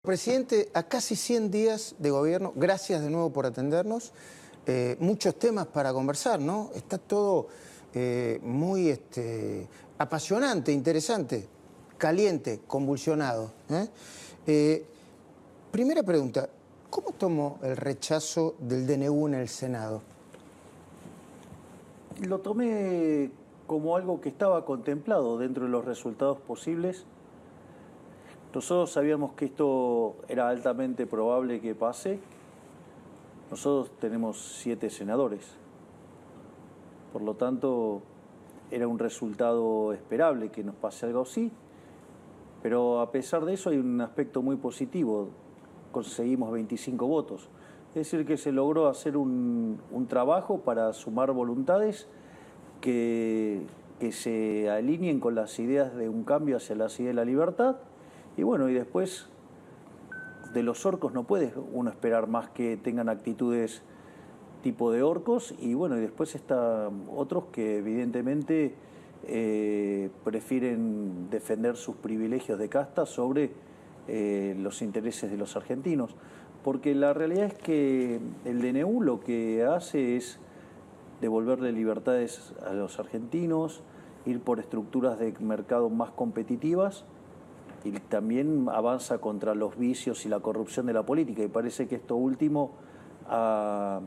Presidente, a casi 100 días de gobierno, gracias de nuevo por atendernos. Muchos temas para conversar, ¿no? Está todo muy apasionante, interesante, caliente, convulsionado. Primera pregunta, ¿cómo tomó el rechazo del DNU en el Senado? Lo tomé como algo que estaba contemplado dentro de los resultados posibles. Nosotros sabíamos que esto era altamente probable que pase. Nosotros tenemos 7 senadores. Por lo tanto, era un resultado esperable que nos pase algo así. Pero a pesar de eso hay un aspecto muy positivo. Conseguimos 25 votos. Es decir, que se logró hacer un trabajo para sumar voluntades que se alineen con las ideas de un cambio hacia las ideas de la libertad. Y bueno, y después de los orcos no puede uno esperar más que tengan actitudes tipo de orcos. Y bueno, y después están otros que evidentemente prefieren defender sus privilegios de casta sobre los intereses de los argentinos. Porque la realidad es que el DNU lo que hace es devolverle libertades a los argentinos, ir por estructuras de mercado más competitivas, y también avanza contra los vicios y la corrupción de la política. Y parece que esto último a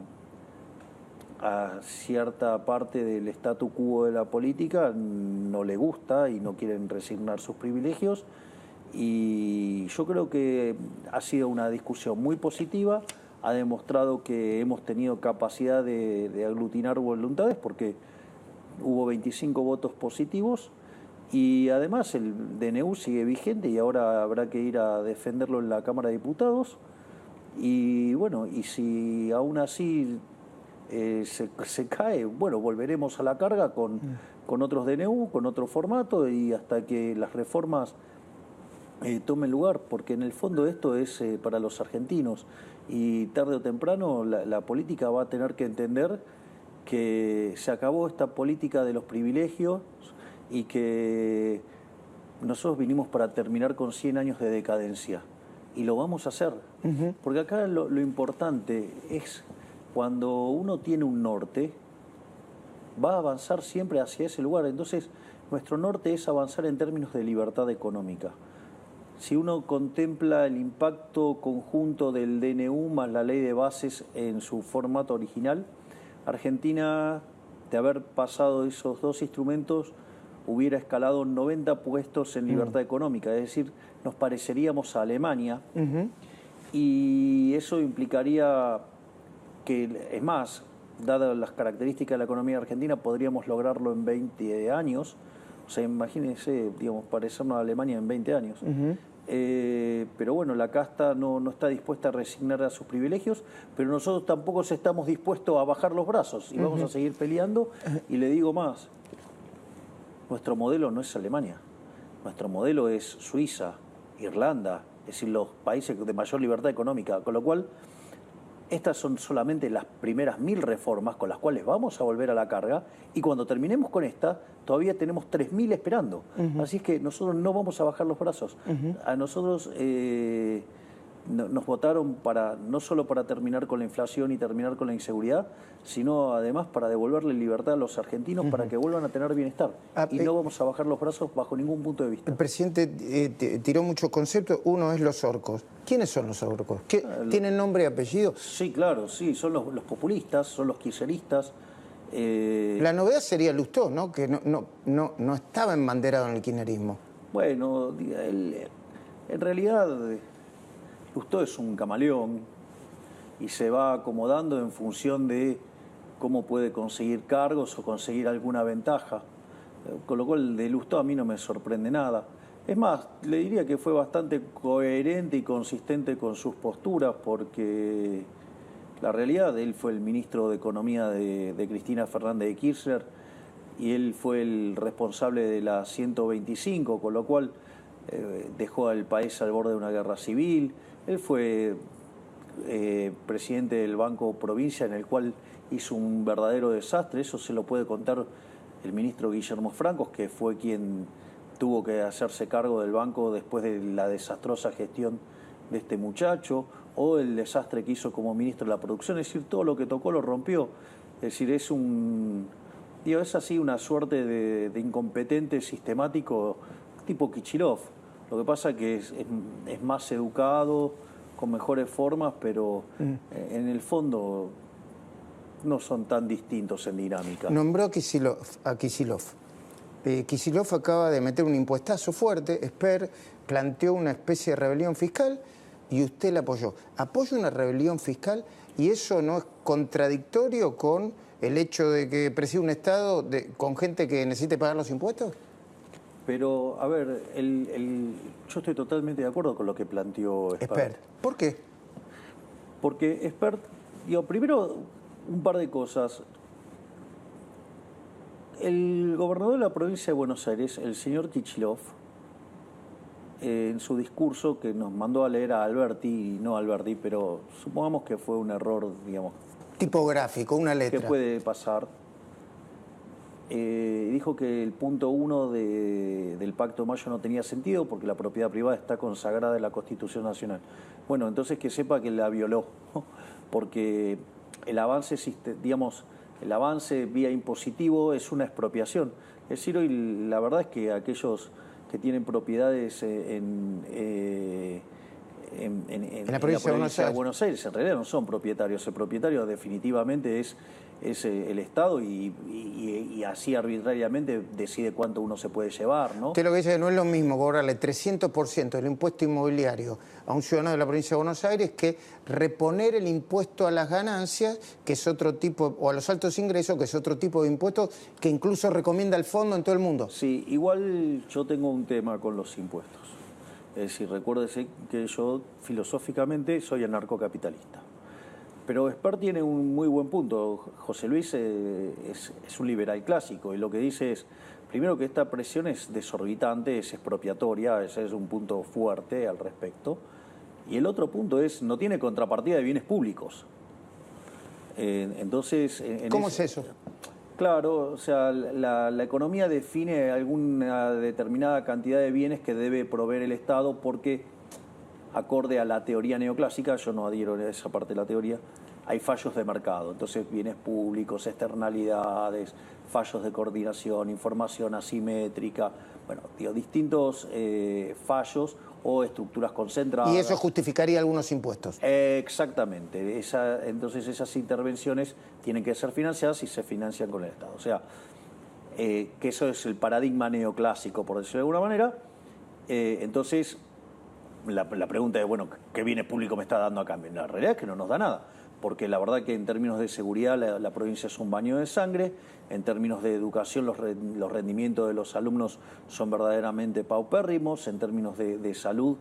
cierta parte del statu quo de la política no le gusta y no quieren resignar sus privilegios. Y yo creo que ha sido una discusión muy positiva, ha demostrado que hemos tenido capacidad de aglutinar voluntades porque hubo 25 votos positivos. Y además el DNU sigue vigente y ahora habrá que ir a defenderlo en la Cámara de Diputados. Y bueno, y si aún así se cae, bueno, volveremos a la carga con otros DNU, con otro formato y hasta que las reformas tomen lugar, porque en el fondo esto es para los argentinos y tarde o temprano la política va a tener que entender que se acabó esta política de los privilegios y que nosotros vinimos para terminar con 100 años de decadencia. Y lo vamos a hacer. Porque acá lo importante es, cuando uno tiene un norte, va a avanzar siempre hacia ese lugar. Entonces, nuestro norte es avanzar en términos de libertad económica. Si uno contempla el impacto conjunto del DNU más la ley de bases en su formato original, Argentina, de haber pasado esos dos instrumentos, hubiera escalado 90 puestos en libertad económica, es decir, nos pareceríamos a Alemania, y eso implicaría que, es más, dadas las características de la economía argentina, podríamos lograrlo en 20 años, o sea, imagínense, digamos, parecernos a Alemania en 20 años. Pero bueno, la casta no está dispuesta a resignar a sus privilegios, pero nosotros tampoco estamos dispuestos a bajar los brazos y vamos a seguir peleando. Y le digo más, nuestro modelo no es Alemania, nuestro modelo es Suiza, Irlanda, es decir, los países de mayor libertad económica, con lo cual estas son solamente las primeras 1000 reformas con las cuales vamos a volver a la carga, y cuando terminemos con esta, todavía tenemos 3000 esperando. Así es que nosotros no vamos a bajar los brazos. A nosotros nos votaron no solo para terminar con la inflación y terminar con la inseguridad, sino además para devolverle libertad a los argentinos para que vuelvan a tener bienestar. Y no vamos a bajar los brazos bajo ningún punto de vista. El presidente tiró muchos conceptos. Uno es los orcos. ¿Quiénes son los orcos? ¿Tienen nombre y apellido? Sí, claro, sí. Son los populistas, son los kirchneristas. La novedad sería Lustó, ¿no? Que no estaba embanderado en el kirchnerismo. Bueno, en realidad Lustó es un camaleón y se va acomodando en función de cómo puede conseguir cargos o conseguir alguna ventaja. Con lo cual de Lustó a mí no me sorprende nada. Es más, le diría que fue bastante coherente y consistente con sus posturas, porque la realidad, él fue el ministro de Economía de Cristina Fernández de Kirchner y él fue el responsable de la 125, con lo cual dejó al país al borde de una guerra civil. Él fue presidente del Banco Provincia, en el cual hizo un verdadero desastre. Eso se lo puede contar el ministro Guillermo Francos, que fue quien tuvo que hacerse cargo del banco después de la desastrosa gestión de este muchacho, o el desastre que hizo como ministro de la producción, es decir, todo lo que tocó lo rompió. Es decir, es así una suerte de incompetente sistemático tipo Kichilov. Lo que pasa es que es más educado, con mejores formas, pero en el fondo no son tan distintos en dinámica. Nombró a Kicillof. Kicillof acaba de meter un impuestazo fuerte, Esper planteó una especie de rebelión fiscal y usted la apoyó. ¿Apoya una rebelión fiscal y eso no es contradictorio con el hecho de que preside un Estado con gente que necesite pagar los impuestos? Pero, a ver, yo estoy totalmente de acuerdo con lo que planteó Esper. ¿Por qué? Porque Esper, primero, un par de cosas. El gobernador de la provincia de Buenos Aires, el señor Kichilov, en su discurso que nos mandó a leer a Alberti, y no a Alberti, pero supongamos que fue un error, digamos... Tipográfico, una letra. Que puede pasar. Dijo que el punto 1 del Pacto de Mayo no tenía sentido porque la propiedad privada está consagrada en la Constitución Nacional. Bueno, entonces que sepa que la violó, ¿no? Porque el avance, digamos, el avance vía impositivo es una expropiación. Es decir, hoy la verdad es que aquellos que tienen propiedades en la provincia de Buenos Aires en realidad no son propietarios. El propietario definitivamente es el Estado y así arbitrariamente decide cuánto uno se puede llevar, ¿no? Usted lo que dice que no es lo mismo cobrarle 300% del impuesto inmobiliario a un ciudadano de la provincia de Buenos Aires que reponer el impuesto a las ganancias, que es otro tipo, o a los altos ingresos, que es otro tipo de impuesto que incluso recomienda el fondo en todo el mundo. Sí, igual yo tengo un tema con los impuestos. Es decir, recuérdese que yo filosóficamente soy anarcocapitalista. Pero Esper tiene un muy buen punto. José Luis es un liberal clásico y lo que dice es, primero, que esta presión es desorbitante, es expropiatoria, ese es un punto fuerte al respecto. Y el otro punto es, no tiene contrapartida de bienes públicos. Entonces... ¿Cómo es eso? Claro, o sea, la economía define alguna determinada cantidad de bienes que debe proveer el Estado porque, acorde a la teoría neoclásica, yo no adhiero a esa parte de la teoría, hay fallos de mercado. Entonces, bienes públicos, externalidades, fallos de coordinación, información asimétrica, bueno, distintos fallos o estructuras concentradas. Y eso justificaría algunos impuestos. Exactamente. Entonces esas intervenciones tienen que ser financiadas y se financian con el Estado. O sea, que eso es el paradigma neoclásico, por decirlo de alguna manera. Entonces, la pregunta es, bueno, ¿qué bienes públicos me está dando a cambio? La realidad es que no nos da nada, porque la verdad que en términos de seguridad la provincia es un baño de sangre, en términos de educación los rendimientos de los alumnos son verdaderamente paupérrimos, en términos de salud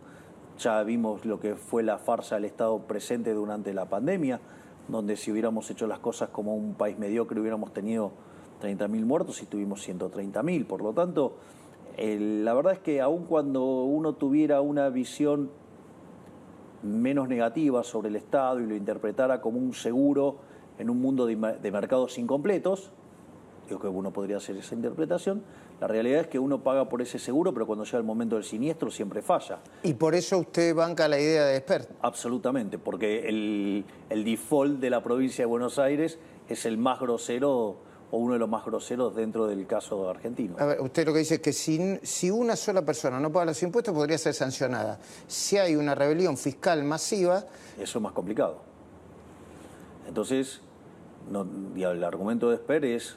ya vimos lo que fue la farsa del Estado presente durante la pandemia, donde si hubiéramos hecho las cosas como un país mediocre hubiéramos tenido 30.000 muertos y tuvimos 130.000. Por lo tanto, la verdad es que aun cuando uno tuviera una visión menos negativa sobre el Estado y lo interpretara como un seguro en un mundo de mercados incompletos, digo que uno podría hacer esa interpretación, la realidad es que uno paga por ese seguro, pero cuando llega el momento del siniestro siempre falla. ¿Y por eso usted banca la idea de Esper? Absolutamente, porque el default de la provincia de Buenos Aires es el más grosero o uno de los más groseros dentro del caso argentino. A ver, usted lo que dice es que si una sola persona no paga los impuestos podría ser sancionada. Si hay una rebelión fiscal masiva... Eso es más complicado. Entonces, el argumento de Esper es,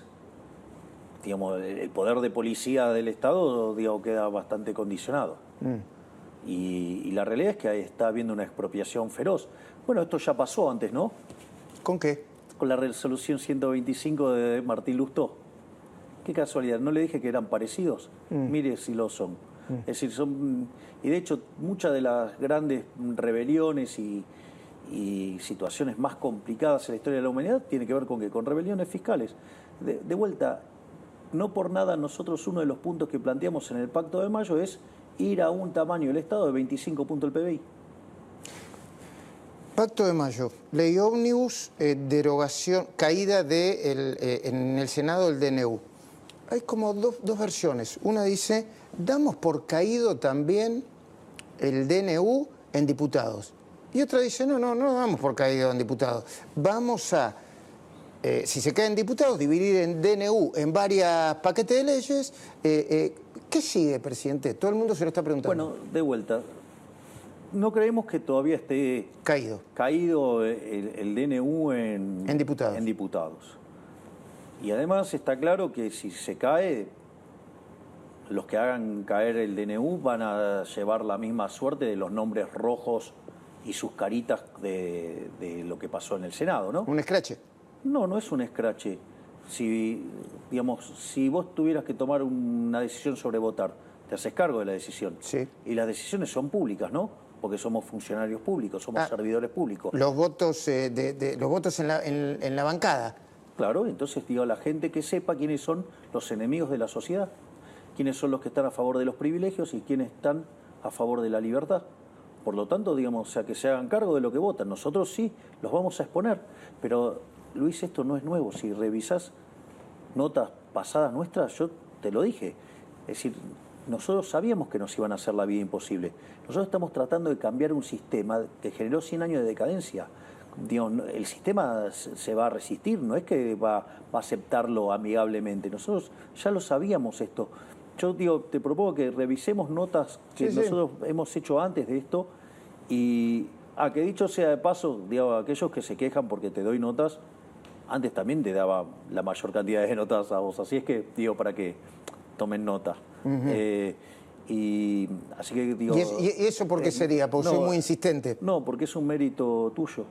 digamos, el poder de policía del Estado, digamos, queda bastante condicionado. Y la realidad es que está habiendo una expropiación feroz. Bueno, esto ya pasó antes, ¿no? ¿Con qué? Con la resolución 125 de Martín Lustó. Qué casualidad, ¿no le dije que eran parecidos? Mire si lo son. Es decir, y de hecho, muchas de las grandes rebeliones y situaciones más complicadas en la historia de la humanidad tienen que ver con rebeliones fiscales. De vuelta, no por nada nosotros uno de los puntos que planteamos en el Pacto de Mayo es ir a un tamaño del Estado de 25 puntos del PBI. Pacto de Mayo, ley ómnibus, derogación, caída en el Senado del DNU. Hay como dos versiones. Una dice, damos por caído también el DNU en diputados. Y otra dice, no vamos por caído en diputados. Vamos a, si se caen diputados, dividir en DNU en varios paquetes de leyes. ¿Qué sigue, presidente? Todo el mundo se lo está preguntando. Bueno, de vuelta, no creemos que todavía esté caído el DNU en diputados. Y además está claro que si se cae, los que hagan caer el DNU van a llevar la misma suerte de los nombres rojos y sus caritas de lo que pasó en el Senado, ¿no? ¿Un escrache? No es un escrache. Si vos tuvieras que tomar una decisión sobre votar, te haces cargo de la decisión. Sí. Y las decisiones son públicas, ¿no? Porque somos funcionarios públicos, somos servidores públicos. Los votos, los votos en la bancada. Claro, entonces digo a la gente que sepa quiénes son los enemigos de la sociedad, quiénes son los que están a favor de los privilegios y quiénes están a favor de la libertad. Por lo tanto, digamos, o sea, que se hagan cargo de lo que votan. Nosotros sí los vamos a exponer, pero Luis, esto no es nuevo. Si revisás notas pasadas nuestras, yo te lo dije. Es decir, nosotros sabíamos que nos iban a hacer la vida imposible. Nosotros estamos tratando de cambiar un sistema que generó 100 años de decadencia. Digo, el sistema se va a resistir, no es que va a aceptarlo amigablemente. Nosotros ya lo sabíamos esto. Yo digo, te propongo que revisemos notas que nosotros hemos hecho antes de esto y, que dicho sea de paso, digo, aquellos que se quejan porque te doy notas, antes también te daba la mayor cantidad de notas a vos. Así es que, digo, para que tomen nota. Y así que digo... ¿Y eso por qué sería? Porque soy muy insistente. No, porque es un mérito tuyo.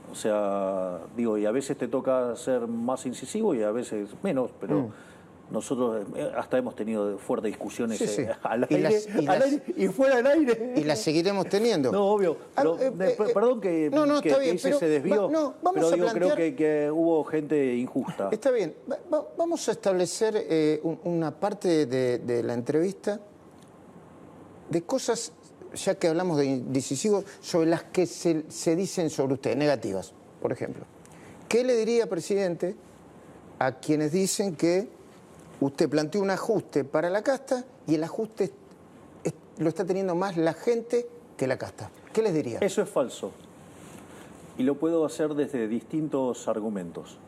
O sea, digo, y a veces te toca ser más incisivo y a veces menos, pero nosotros hasta hemos tenido fuertes discusiones al aire y fuera del aire. Y las seguiremos teniendo. No, obvio. Pero, perdón que se desvió, pero digo, creo que hubo gente injusta. Está bien. Vamos a establecer una parte de la entrevista de cosas, ya que hablamos de indecisivos, sobre las que se dicen sobre usted, negativas, por ejemplo. ¿Qué le diría, presidente, a quienes dicen que usted planteó un ajuste para la casta y el ajuste lo está teniendo más la gente que la casta? ¿Qué les diría? Eso es falso. Y lo puedo hacer desde distintos argumentos.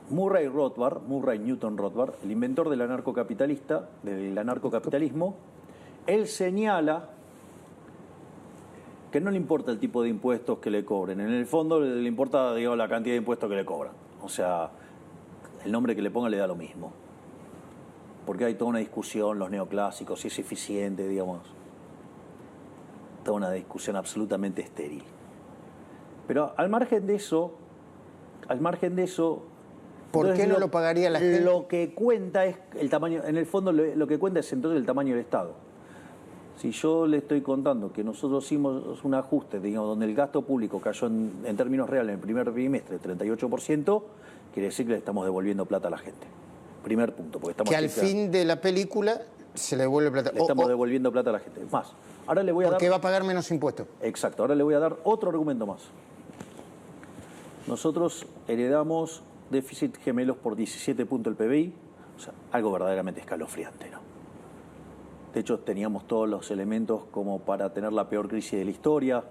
Murray Newton Rothbard, el inventor del anarcocapitalismo, él señala que no le importa el tipo de impuestos que le cobren. En el fondo le importa, digamos, la cantidad de impuestos que le cobran. O sea, el nombre que le ponga le da lo mismo. Porque hay toda una discusión, los neoclásicos, si es eficiente, digamos. Toda una discusión absolutamente estéril. Pero al margen de eso... ¿Por qué no lo pagaría la gente? Lo que cuenta es el tamaño, en el fondo lo que cuenta es entonces el tamaño del Estado. Si yo le estoy contando que nosotros hicimos un ajuste, digamos, donde el gasto público cayó en términos reales en el primer trimestre 38%, quiere decir que le estamos devolviendo plata a la gente. Primer punto. Porque estamos que al fin de la película se le devuelve plata. Le estamos devolviendo plata a la gente. Más, ahora le voy a dar... Porque va a pagar menos impuestos. Exacto, ahora le voy a dar otro argumento más. Nosotros heredamos déficit gemelos por 17 puntos del PBI, o sea, algo verdaderamente escalofriante, ¿no? De hecho, teníamos todos los elementos como para tener la peor crisis de la historia,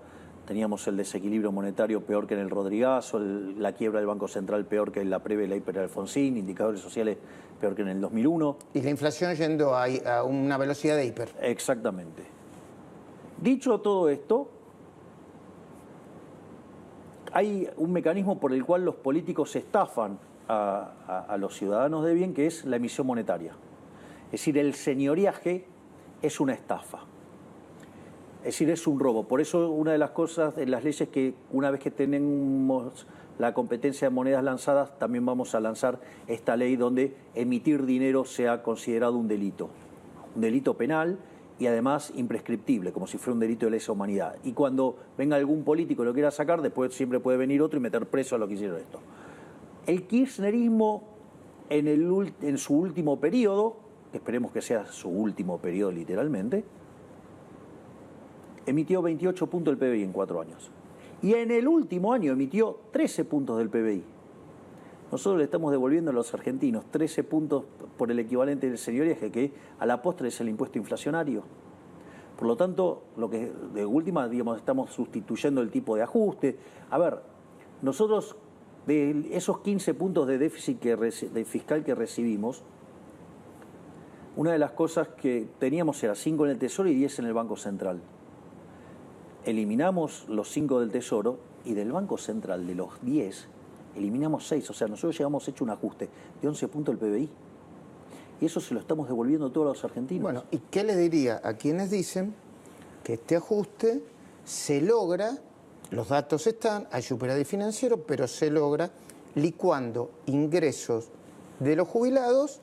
teníamos el desequilibrio monetario peor que en el Rodrigazo, la quiebra del Banco Central peor que en la previa de la hiper Alfonsín, indicadores sociales peor que en el 2001. Y la inflación yendo a una velocidad de hiper. Exactamente. Dicho todo esto, hay un mecanismo por el cual los políticos estafan a los ciudadanos de bien, que es la emisión monetaria. Es decir, el señoriaje es una estafa. Es decir, es un robo. Por eso una de las cosas de las leyes que una vez que tenemos la competencia de monedas lanzadas, también vamos a lanzar esta ley donde emitir dinero sea considerado un delito penal y además imprescriptible, como si fuera un delito de lesa humanidad. Y cuando venga algún político y lo quiera sacar, después siempre puede venir otro y meter preso a los que hicieron esto. El kirchnerismo en su último periodo, que esperemos que sea su último periodo literalmente, emitió 28 puntos del PBI en 4 años. Y en el último año emitió 13 puntos del PBI. Nosotros le estamos devolviendo a los argentinos 13 puntos por el equivalente del señoriaje, que a la postre es el impuesto inflacionario. Por Por lo tanto, lo que de última, digamos, estamos sustituyendo el tipo de ajuste. A ver, nosotros de esos 15 puntos de déficit de fiscal que recibimos, una de las cosas que teníamos era 5 en el Tesoro y 10 en el Banco Central. Eliminamos los 5 del Tesoro y del Banco Central, de los 10, eliminamos 6. O sea, nosotros llevamos hecho un ajuste de 11 puntos del PBI. Y eso se lo estamos devolviendo a todos los argentinos. Bueno, ¿y qué le diría a quienes dicen que este ajuste se logra, los datos están, hay superávit financiero, pero se logra licuando ingresos de los jubilados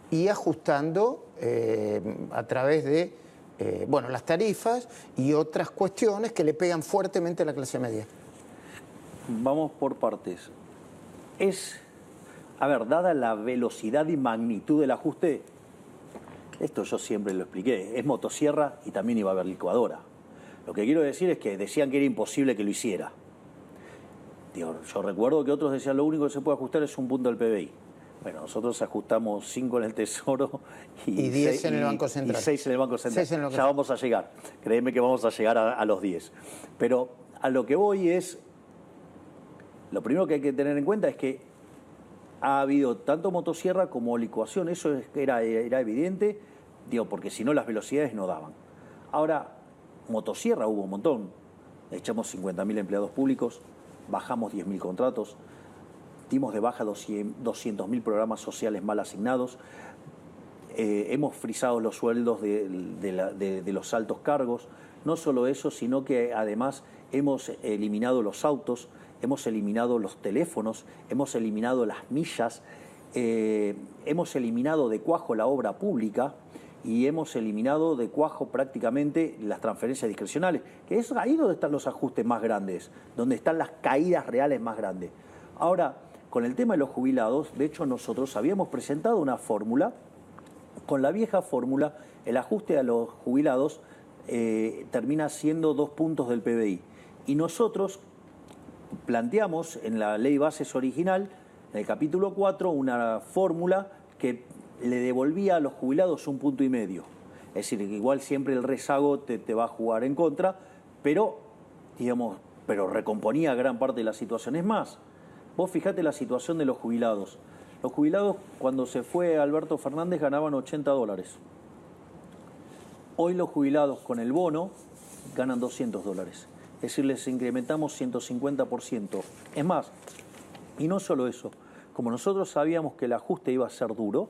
y ajustando a través de las tarifas y otras cuestiones que le pegan fuertemente a la clase media? Vamos por partes. Dada la velocidad y magnitud del ajuste, esto yo siempre lo expliqué, es motosierra y también iba a haber licuadora. Lo que quiero decir es que decían que era imposible que lo hiciera. Yo recuerdo que otros decían lo único que se puede ajustar es un punto del PBI. Bueno, nosotros ajustamos 5 en el Tesoro y 10 en el Banco Central. Y 6 en el Banco Central. Ya vamos a llegar. Créeme que vamos a llegar a los 10. Pero a lo que voy es, lo primero que hay que tener en cuenta es que ha habido tanto motosierra como licuación. Eso era evidente, porque si no las velocidades no daban. Ahora, motosierra hubo un montón. Echamos 50.000 empleados públicos, bajamos 10.000 contratos, dimos de baja 200.000 programas sociales mal asignados, hemos frisado los sueldos de los altos cargos. No solo eso, sino que además hemos eliminado los autos, hemos eliminado los teléfonos, hemos eliminado las millas, hemos eliminado de cuajo la obra pública y hemos eliminado de cuajo prácticamente las transferencias discrecionales, que es ahí donde están los ajustes más grandes, donde están las caídas reales más grandes. Ahora, con el tema de los jubilados, de hecho nosotros habíamos presentado una fórmula. Con la vieja fórmula, el ajuste a los jubilados termina siendo 2 puntos del PBI. Y nosotros planteamos en la ley bases original, en el capítulo 4, una fórmula que le devolvía a los jubilados 1,5 puntos. Es decir, que igual siempre el rezago te va a jugar en contra, pero recomponía gran parte de la situación. Es más, vos fijate la situación de los jubilados. Los jubilados, cuando se fue Alberto Fernández, ganaban $80. Hoy los jubilados con el bono ganan $200. Es decir, les incrementamos 150%. Es más, y no solo eso, como nosotros sabíamos que el ajuste iba a ser duro,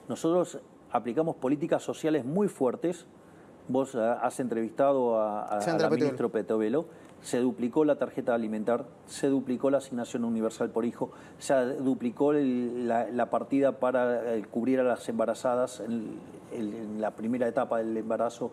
nosotros aplicamos políticas sociales muy fuertes. Vos has entrevistado al ministro Petovelo. Se duplicó la tarjeta alimentar, se duplicó la asignación universal por hijo, se duplicó la partida para cubrir a las embarazadas en la primera etapa del embarazo.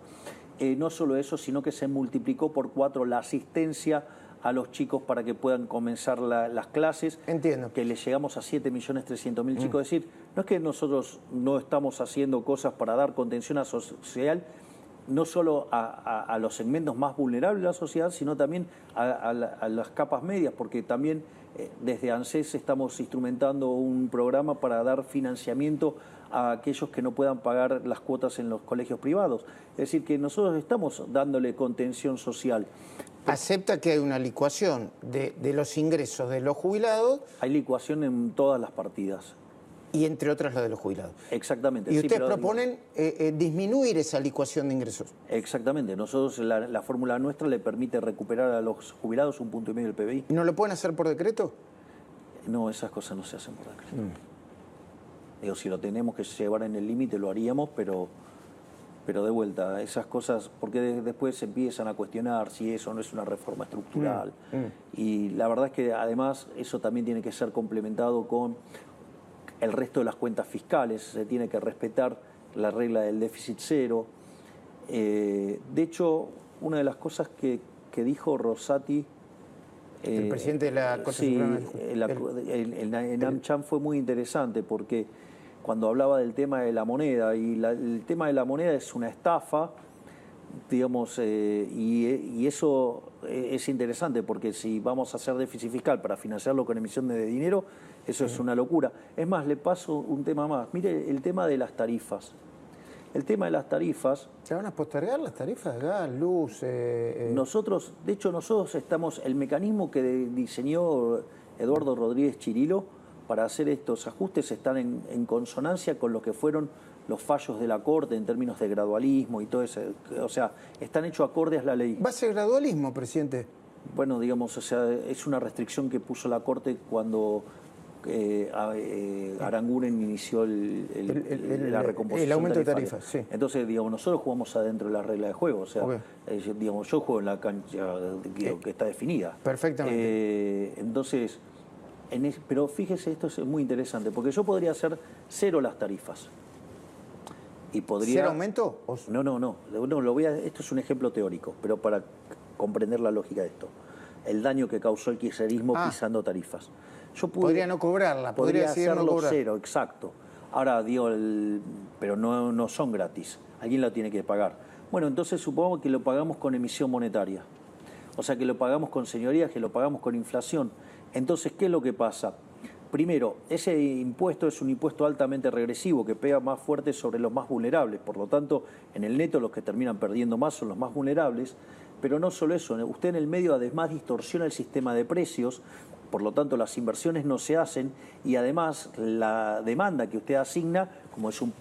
No solo eso, sino que se multiplicó por 4 la asistencia a los chicos para que puedan comenzar las clases. Entiendo. Que les llegamos a 7.300.000 chicos. Es decir, no es que nosotros no estamos haciendo cosas para dar contención social, no solo a los segmentos más vulnerables de la sociedad, sino también a las capas medias, porque también desde ANSES estamos instrumentando un programa para dar financiamiento a aquellos que no puedan pagar las cuotas en los colegios privados. Es decir, que nosotros estamos dándole contención social. ¿Acepta que hay una licuación de los ingresos de los jubilados? Hay licuación en todas las partidas. Y entre otras la de los jubilados. Exactamente. Y ustedes proponen disminuir esa licuación de ingresos. Exactamente. Nosotros, la fórmula nuestra le permite recuperar a los jubilados 1,5 puntos del PBI. ¿No lo pueden hacer por decreto? No, esas cosas no se hacen por decreto. Digo, si lo tenemos que llevar en el límite lo haríamos, pero de vuelta, esas cosas, porque después se empiezan a cuestionar si eso no es una reforma estructural. Y la verdad es que además eso también tiene que ser complementado con el resto de las cuentas fiscales. Se tiene que respetar la regla del déficit cero. De hecho, una de las cosas que dijo Rosati, el presidente de la Corte Suprema, en AmCham, fue muy interesante, porque cuando hablaba del tema de la moneda, y el tema de la moneda es una estafa, digamos, y eso es interesante, porque si vamos a hacer déficit fiscal para financiarlo con emisión de dinero, eso es una locura. Es más, le paso un tema más. Mire, el tema de las tarifas. El tema de las tarifas... ¿Se van a postergar las tarifas de gas, luz? Nosotros estamos... El mecanismo que diseñó Eduardo Rodríguez Chirilo para hacer estos ajustes están en consonancia con lo que fueron los fallos de la Corte en términos de gradualismo y todo eso. O sea, están hechos acordes a la ley. ¿Va a ser gradualismo, presidente? Bueno, digamos, o sea, es una restricción que puso la Corte cuando Aranguren inició la recomposición. El aumento tarifaria. de tarifas, sí. Entonces, digamos, nosotros jugamos adentro de la regla de juego. O sea, digamos, yo juego en la cancha que está definida. Perfectamente. Entonces, pero fíjese, esto es muy interesante, porque yo podría hacer cero las tarifas. Y podría... ¿Cero aumento? No, esto es un ejemplo teórico, pero para comprender la lógica de esto. El daño que causó el kirchnerismo pisando tarifas. Podría no cobrarla, podría hacerlo no cero, exacto. Ahora, digo, pero no son gratis. Alguien lo tiene que pagar. Bueno, entonces supongamos que lo pagamos con emisión monetaria. O sea, que lo pagamos con señorías, que lo pagamos con inflación. Entonces, ¿qué es lo que pasa? Primero, ese impuesto es un impuesto altamente regresivo que pega más fuerte sobre los más vulnerables. Por lo tanto, en el neto los que terminan perdiendo más son los más vulnerables. Pero no solo eso, usted en el medio además distorsiona el sistema de precios, por lo tanto las inversiones no se hacen y además la demanda que usted asigna, como es un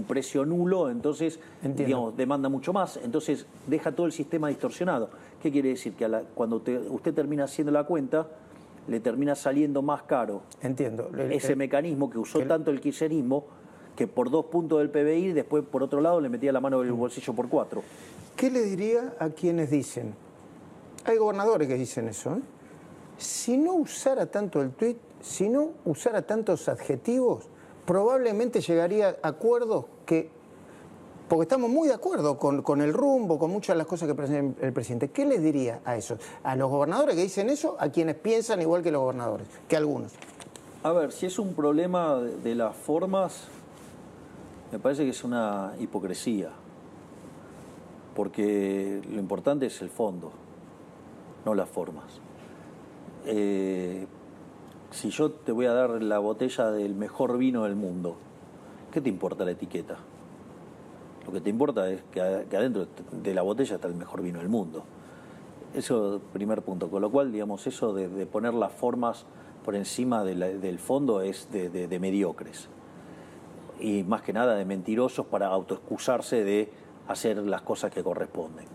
precio nulo, entonces digamos, demanda mucho más, entonces deja todo el sistema distorsionado. ¿Qué quiere decir? Que cuando usted termina haciendo la cuenta, le termina saliendo más caro. Entiendo. Ese mecanismo que usó tanto el kirchnerismo, que por 2 puntos del PBI, después por otro lado le metía la mano en el bolsillo por 4. ¿Qué le diría a quienes dicen? Hay gobernadores que dicen eso, ¿eh? Si no usara tanto el tuit, si no usara tantos adjetivos, probablemente llegaría a acuerdos que... Porque estamos muy de acuerdo con el rumbo, con muchas de las cosas que presenta el presidente. ¿Qué les diría a esos? A los gobernadores que dicen eso, a quienes piensan igual que los gobernadores, que algunos. A ver, si es un problema de las formas, me parece que es una hipocresía. Porque lo importante es el fondo, no las formas. Si yo te voy a dar la botella del mejor vino del mundo, ¿qué te importa la etiqueta? Lo que te importa es que adentro de la botella está el mejor vino del mundo. Eso, primer punto. Con lo cual, digamos, eso de poner las formas por encima del fondo es de mediocres. Y más que nada de mentirosos para autoexcusarse de hacer las cosas que corresponden.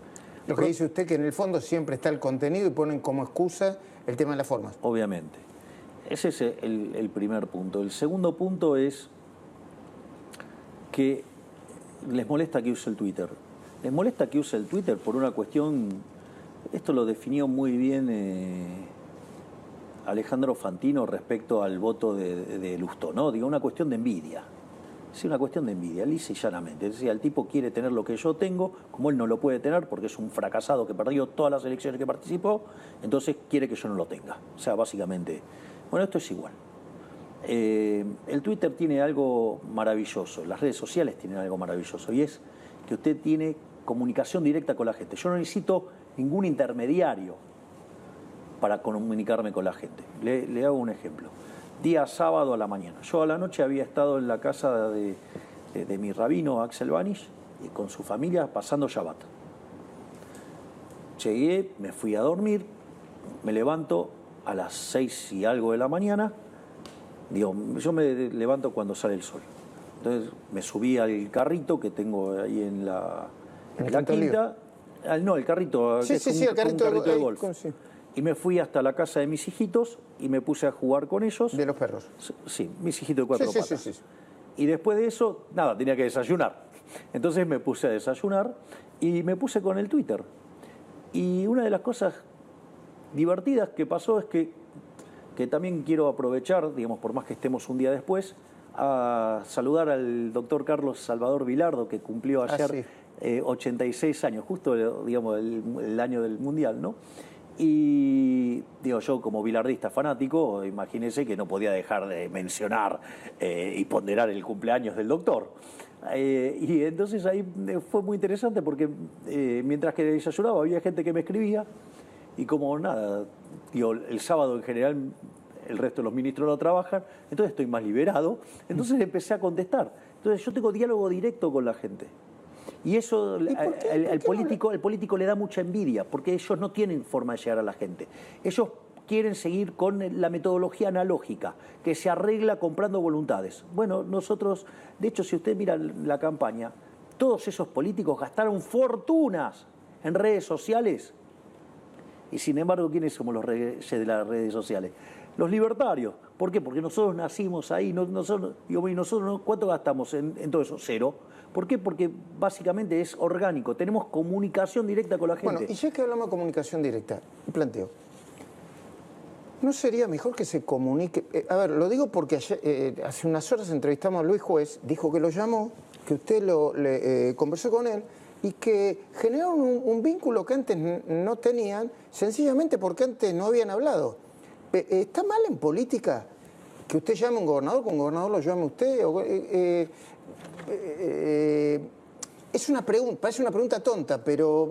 Lo que dice usted que en el fondo siempre está el contenido y ponen como excusa el tema de las formas. Obviamente. Ese es el primer punto. El segundo punto es que les molesta que use el Twitter. Les molesta que use el Twitter por una cuestión, esto lo definió muy bien Alejandro Fantino respecto al voto de Lustó, ¿no? Digo, una cuestión de envidia. Es una cuestión de envidia, lisa y llanamente. Es decir, el tipo quiere tener lo que yo tengo, como él no lo puede tener porque es un fracasado que perdió todas las elecciones que participó, entonces quiere que yo no lo tenga. O sea, básicamente, bueno, esto es igual. El Twitter tiene algo maravilloso, las redes sociales tienen algo maravilloso, y es que usted tiene comunicación directa con la gente. Yo no necesito ningún intermediario para comunicarme con la gente. Le hago un ejemplo. Día sábado a la mañana. Yo a la noche había estado en la casa de mi rabino Axel Banish y con su familia pasando Shabbat. Llegué, me fui a dormir, me levanto a las 6 y algo de la mañana. Digo, yo me levanto cuando sale el sol. Entonces me subí al carrito que tengo ahí en la quinta. No, el carrito, sí, que sí, es sí, un carrito de golf. Sí. Y me fui hasta la casa de mis hijitos y me puse a jugar con ellos. ¿De los perros? Sí, mis hijitos de 4 patas. Sí. Y después de eso, nada, tenía que desayunar. Entonces me puse a desayunar y me puse con el Twitter. Y una de las cosas divertidas que pasó es que también quiero aprovechar, digamos, por más que estemos un día después, a saludar al doctor Carlos Salvador Vilardo, que cumplió ayer 86 años, justo, digamos, el año del Mundial, ¿no? Y digo, yo como bilardista fanático, imagínense que no podía dejar de mencionar y ponderar el cumpleaños del doctor. Y entonces ahí fue muy interesante porque mientras que desayunaba había gente que me escribía y como nada, digo, el sábado en general el resto de los ministros no trabajan, entonces estoy más liberado, entonces empecé a contestar. Entonces yo tengo diálogo directo con la gente. Y eso ¿Y por qué? ¿Por qué no el político le da mucha envidia, porque ellos no tienen forma de llegar a la gente. Ellos quieren seguir con la metodología analógica, que se arregla comprando voluntades. Bueno, nosotros, de hecho, si usted mira la campaña, todos esos políticos gastaron fortunas en redes sociales. Y sin embargo, ¿quiénes somos los reyes de las redes sociales? Los libertarios. ¿Por qué? Porque nosotros nacimos ahí. Nosotros, ¿y nosotros cuánto gastamos en todo eso? Cero. ¿Por qué? Porque básicamente es orgánico. Tenemos comunicación directa con la gente. Bueno, y ya que hablamos de comunicación directa, planteo. ¿No sería mejor que se comunique? A ver, lo digo porque ayer, hace unas horas entrevistamos a Luis Juez, dijo que lo llamó, que usted conversó con él y que generaron un vínculo que antes no tenían, sencillamente porque antes no habían hablado. ¿Está mal en política que usted llame a un gobernador, que un gobernador lo llame a usted? Es una pregunta, parece una pregunta tonta, pero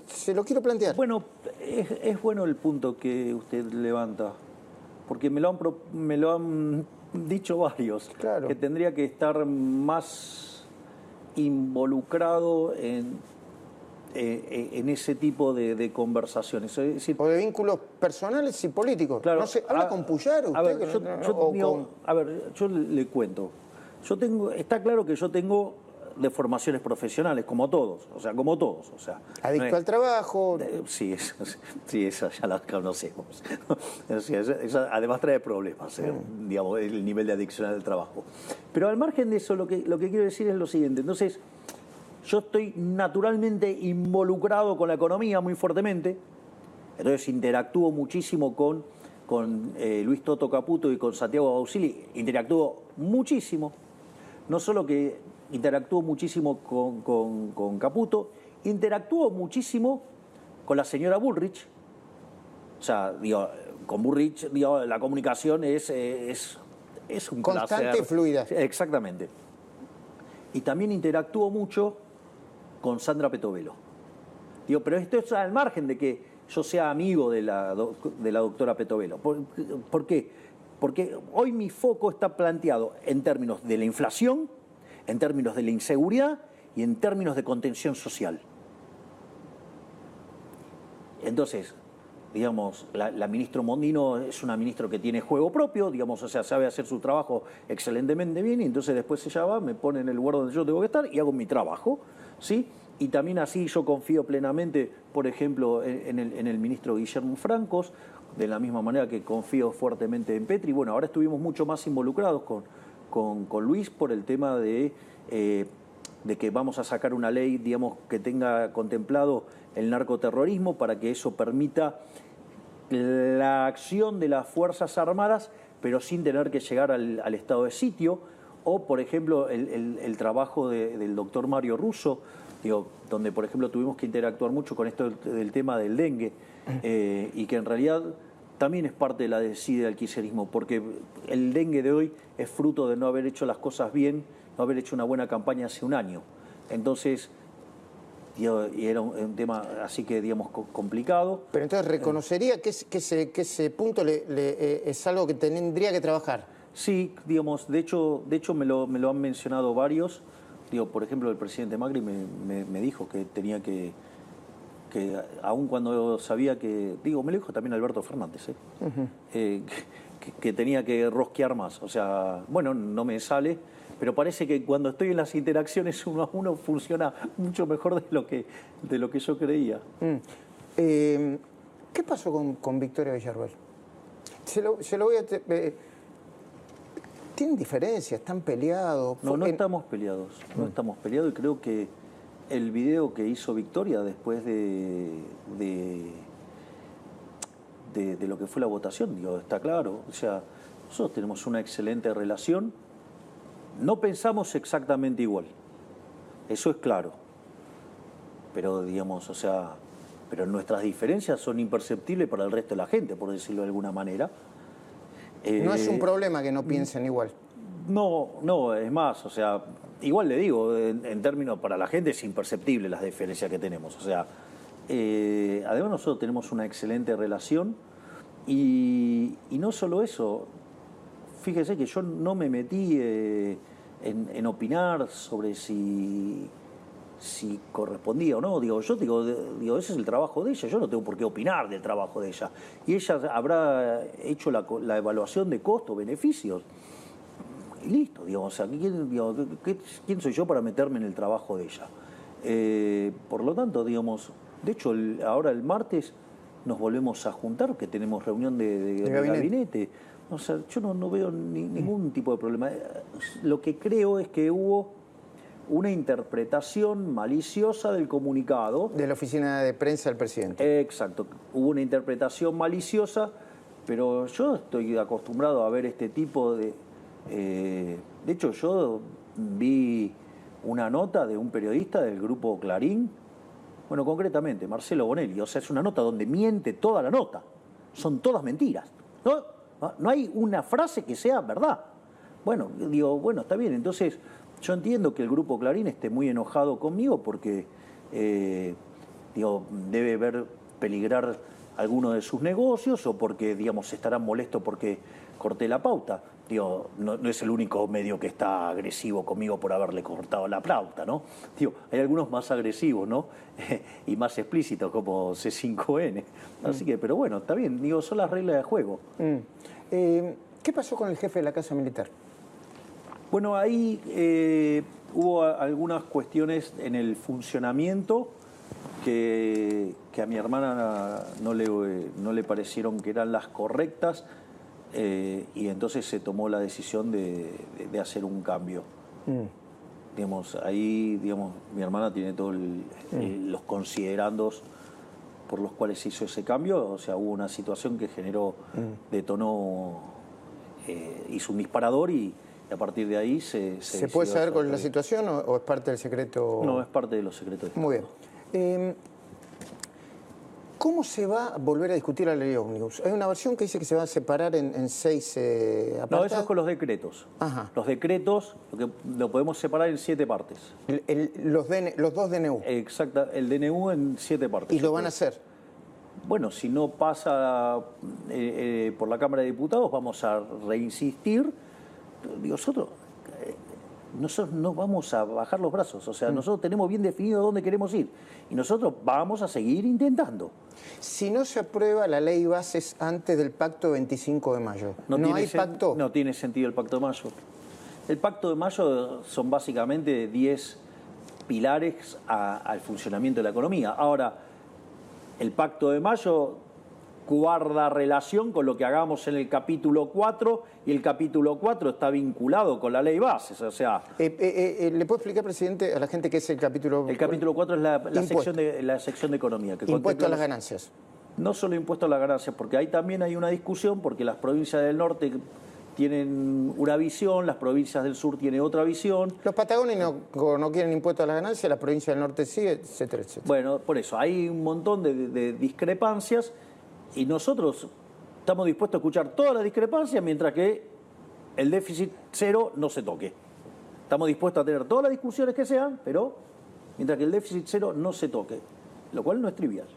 se lo quiero plantear. Bueno, es bueno el punto que usted levanta, porque me lo han dicho varios, Claro. que tendría que estar más involucrado en ese tipo de conversaciones. Es decir, O de vínculos personales y políticos. claro, No sé, ¿habla con Puyaro usted? A ver, yo le cuento. Está claro que yo tengo deformaciones profesionales, como todos, o sea, Adicto al trabajo. Sí, esa ya la conocemos. O sea, esa además trae problemas, digamos, el nivel de adicción al trabajo. Pero al margen de eso, lo que quiero decir es lo siguiente. Entonces, yo estoy naturalmente involucrado con la economía muy fuertemente, entonces interactúo muchísimo con Luis Toto Caputo y con Santiago Bausili, interactúo muchísimo, no solo que interactúo muchísimo con Caputo, interactúo muchísimo con la señora Bullrich. O sea, digo, con Bullrich, digo, la comunicación es un Constante placer. y fluida. Exactamente. Y también interactúo mucho con Sandra Petovelo. Digo, pero esto es al margen de que yo sea amigo de la doctora Petovelo. ¿Por qué? Porque hoy mi foco está planteado en términos de la inflación, en términos de la inseguridad y en términos de contención social. Entonces, digamos, la ministra Mondino es una ministra que tiene juego propio, digamos, o sea, sabe hacer su trabajo excelentemente bien, y entonces después ella va, me pone en el lugar donde yo tengo que estar y hago mi trabajo, ¿sí? Y también así yo confío plenamente, por ejemplo, en el ministro Guillermo Francos, de la misma manera que confío fuertemente en Petri. Bueno, ahora estuvimos mucho más involucrados con Luis por el tema de que vamos a sacar una ley, digamos, que tenga contemplado el narcoterrorismo para que eso permita la acción de las Fuerzas Armadas, pero sin tener que llegar al estado de sitio. O, por ejemplo, el trabajo del doctor Mario Russo, digo, donde, por ejemplo, tuvimos que interactuar mucho con esto del tema del dengue, y que en realidad también es parte de la desidia del kirchnerismo, porque el dengue de hoy es fruto de no haber hecho las cosas bien, no haber hecho una buena campaña hace un año. Entonces, y era un tema así que, digamos, complicado. Pero entonces reconocería que ese punto es algo que tendría que trabajar. Sí, digamos, de hecho me lo han mencionado varios. Digo, por ejemplo, el presidente Macri me dijo que tenía que aun cuando sabía que, digo, me lo dijo también Alberto Fernández, que tenía que rosquear más. O sea, bueno, no me sale, pero parece que cuando estoy en las interacciones uno a uno funciona mucho mejor de lo que yo creía. ¿Qué pasó con Victoria Villarruel? Se lo voy a... ¿Tienen diferencias? ¿Están peleados? No estamos peleados. No estamos peleados, y creo que el video que hizo Victoria después de lo que fue la votación, digo, está claro. O sea, nosotros tenemos una excelente relación. No pensamos exactamente igual. Eso es claro. Pero, digamos, o sea, pero nuestras diferencias son imperceptibles para el resto de la gente, por decirlo de alguna manera. No es un problema que no piensen igual. No, es más, o sea, igual le digo, en términos para la gente es imperceptible las diferencias que tenemos. O sea, además nosotros tenemos una excelente relación y no solo eso, fíjese que yo no me metí en opinar sobre si si correspondía o no. Digo, ese es el trabajo de ella, yo no tengo por qué opinar del trabajo de ella. Y ella habrá hecho la evaluación de costo-beneficios. Y listo, digamos, o sea, ¿quién soy yo para meterme en el trabajo de ella? Por lo tanto, digamos, de hecho, ahora el martes nos volvemos a juntar, que tenemos reunión de gabinete. O sea, yo no veo ningún tipo de problema. Lo que creo es que hubo una interpretación maliciosa del comunicado. De la oficina de prensa del presidente. Exacto. Hubo una interpretación maliciosa, pero yo estoy acostumbrado a ver este tipo de... de hecho, yo vi una nota de un periodista del grupo Clarín, bueno, concretamente, Marcelo Bonelli. O sea, es una nota donde miente toda la nota. Son todas mentiras. No hay una frase que sea verdad. Bueno, digo, bueno, está bien. Entonces, yo entiendo que el grupo Clarín esté muy enojado conmigo porque, debe ver peligrar alguno de sus negocios o porque, digamos, estarán molestos porque corté la pauta. No es el único medio que está agresivo conmigo por haberle cortado la pauta, ¿no? Hay algunos más agresivos, ¿no? Y más explícitos, como C5N. Así que, pero bueno, está bien, son las reglas de juego. ¿Qué pasó con el jefe de la Casa Militar? Bueno, ahí hubo algunas cuestiones en el funcionamiento que a mi hermana no le parecieron que eran las correctas. Y entonces se tomó la decisión de hacer un cambio. Ahí mi hermana tiene todos los considerandos por los cuales se hizo ese cambio. O sea, hubo una situación que detonó, hizo un disparador y a partir de ahí se puede saber cuál es la situación o es parte del secreto? No, es parte de los secretos. Muy bien. ¿Cómo se va a volver a discutir la ley ómnibus? Hay una versión que dice que se va a separar en 6 apartados. No, eso es con los decretos. Ajá. Los decretos lo podemos separar en 7 partes. Los dos DNU. Exacto, el DNU en 7 partes. ¿Y lo van a hacer? Bueno, si no pasa por la Cámara de Diputados, vamos a reinsistir. Nosotros no vamos a bajar los brazos, o sea, nosotros tenemos bien definido dónde queremos ir y nosotros vamos a seguir intentando. Si no se aprueba la ley bases antes del pacto 25 de mayo, ¿no hay pacto? No tiene sentido el pacto de mayo. El pacto de mayo son básicamente 10 pilares al funcionamiento de la economía. Ahora, el pacto de mayo guarda relación con lo que hagamos en el capítulo 4 y el capítulo 4 está vinculado con la ley bases, o sea... ¿Le puedo explicar, presidente, a la gente qué es el capítulo 4? El capítulo 4 es la sección de economía. Que impuesto a las ganancias. No solo impuesto a las ganancias, porque ahí también hay una discusión, porque las provincias del norte tienen una visión, las provincias del sur tienen otra visión. Los patagónicos no quieren impuesto a las ganancias, las provincias del norte sí, etcétera, etcétera. Bueno, por eso, hay un montón de discrepancias. Y nosotros estamos dispuestos a escuchar todas las discrepancias mientras que el déficit cero no se toque. Estamos dispuestos a tener todas las discusiones que sean, pero mientras que el déficit cero no se toque, lo cual no es trivial.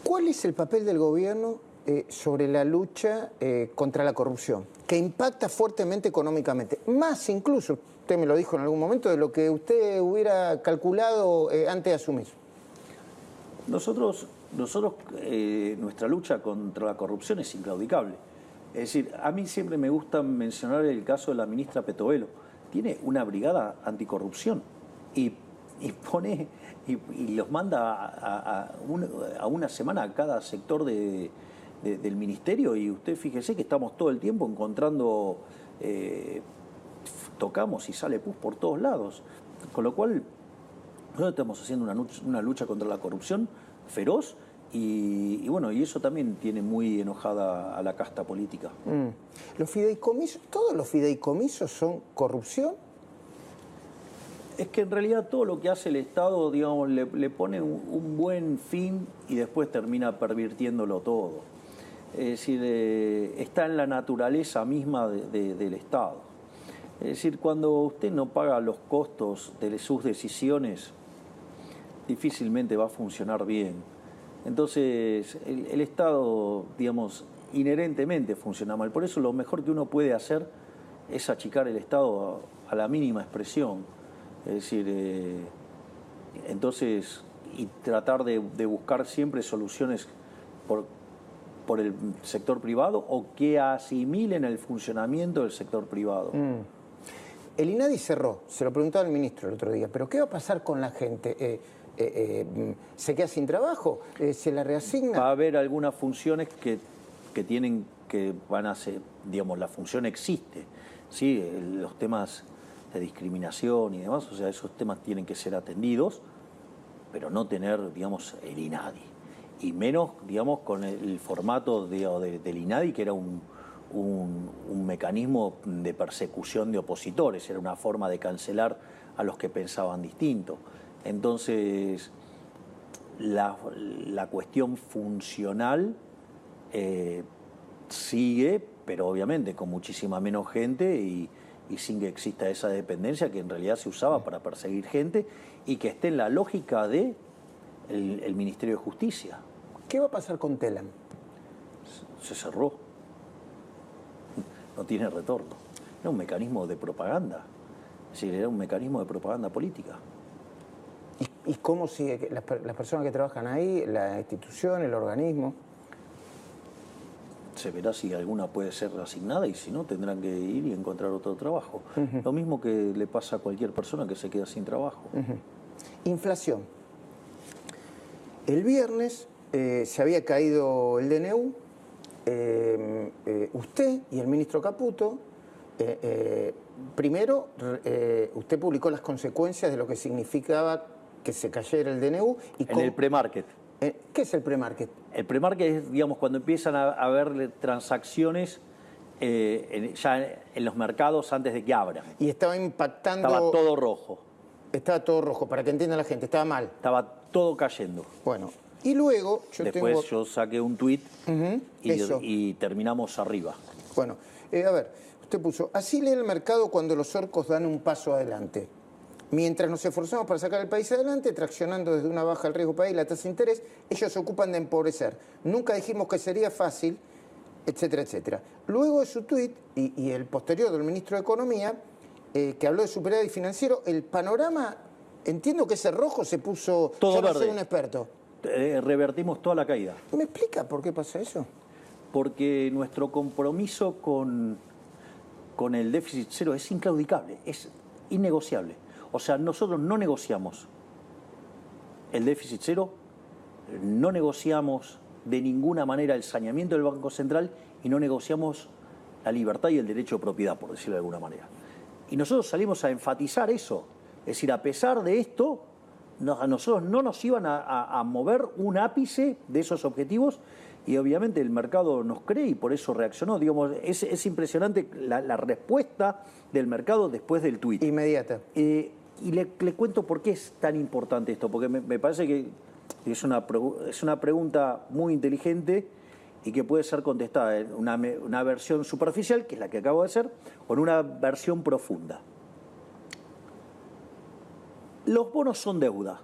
¿Cuál es el papel del gobierno sobre la lucha contra la corrupción, que impacta fuertemente económicamente? Más incluso, usted me lo dijo en algún momento, de lo que usted hubiera calculado antes de asumir. Nuestra lucha contra la corrupción es inclaudicable. Es decir, a mí siempre me gusta mencionar el caso de la ministra Petovelo. Tiene una brigada anticorrupción y los manda a una semana a cada sector del ministerio y usted fíjese que estamos todo el tiempo encontrando, tocamos y sale pus por todos lados. Con lo cual, nosotros estamos haciendo una lucha contra la corrupción feroz y eso también tiene muy enojada a la casta política. ¿Los fideicomisos, todos los fideicomisos son corrupción? Es que en realidad todo lo que hace el Estado, digamos, le pone un buen fin y después termina pervirtiéndolo todo. Es decir, está en la naturaleza misma del Estado. Es decir, cuando usted no paga los costos de sus decisiones, difícilmente va a funcionar bien. Entonces, el Estado, digamos, inherentemente funciona mal. Por eso lo mejor que uno puede hacer es achicar el Estado a la mínima expresión. Es decir, entonces, y tratar de buscar siempre soluciones por el sector privado o que asimilen el funcionamiento del sector privado. El INADI cerró, se lo preguntaba el ministro el otro día, pero ¿qué va a pasar con la gente? ¿Se queda sin trabajo? ¿Se la reasigna? Va a haber algunas funciones que van a ser, digamos, la función existe, ¿sí? Los temas de discriminación y demás, o sea, esos temas tienen que ser atendidos, pero no tener, digamos, el INADI. Y menos, digamos, con el formato del INADI, que era un mecanismo de persecución de opositores, era una forma de cancelar a los que pensaban distinto. Entonces, la cuestión funcional sigue, pero obviamente con muchísima menos gente y sin que exista esa dependencia que en realidad se usaba para perseguir gente y que esté en la lógica de el Ministerio de Justicia. ¿Qué va a pasar con Telam? Se cerró. No tiene retorno. Era un mecanismo de propaganda. Es decir, era un mecanismo de propaganda política. ¿Y cómo sigue las personas que trabajan ahí, la institución, el organismo? Se verá si alguna puede ser asignada y si no tendrán que ir y encontrar otro trabajo. Lo mismo que le pasa a cualquier persona que se queda sin trabajo. Inflación. El viernes se había caído el DNU. Usted y el ministro Caputo, primero, usted publicó las consecuencias de lo que significaba que se cayera el DNU. En el pre-market. ¿Qué es el pre-market? El pre-market es, digamos, cuando empiezan a haber transacciones ya en los mercados antes de que abran. Y estaba impactando... Estaba todo rojo. Estaba todo rojo, para que entienda la gente, estaba mal. Estaba todo cayendo. Bueno, y luego Después yo saqué un tuit y terminamos arriba. Bueno, a ver, usted puso, así lee el mercado cuando los orcos dan un paso adelante. Mientras nos esforzamos para sacar el país adelante, traccionando desde una baja el riesgo país y la tasa de interés, ellos se ocupan de empobrecer. Nunca dijimos que sería fácil, etcétera, etcétera. Luego de su tuit y el posterior del ministro de Economía, que habló de superávit financiero, el panorama, entiendo que ese rojo se puso... Todo yo no verde. soy un experto. Revertimos toda la caída. ¿Me explica por qué pasa eso? Porque nuestro compromiso con el déficit cero es inclaudicable, es innegociable. O sea, nosotros no negociamos el déficit cero, no negociamos de ninguna manera el saneamiento del Banco Central y no negociamos la libertad y el derecho de propiedad, por decirlo de alguna manera. Y nosotros salimos a enfatizar eso. Es decir, a pesar de esto, a nosotros no nos iban a mover un ápice de esos objetivos y obviamente el mercado nos cree y por eso reaccionó. Digamos, es impresionante la respuesta del mercado después del tuit. Inmediata. Y le cuento por qué es tan importante esto, porque me parece que es una pregunta muy inteligente y que puede ser contestada en una versión superficial, que es la que acabo de hacer, o en una versión profunda. Los bonos son deuda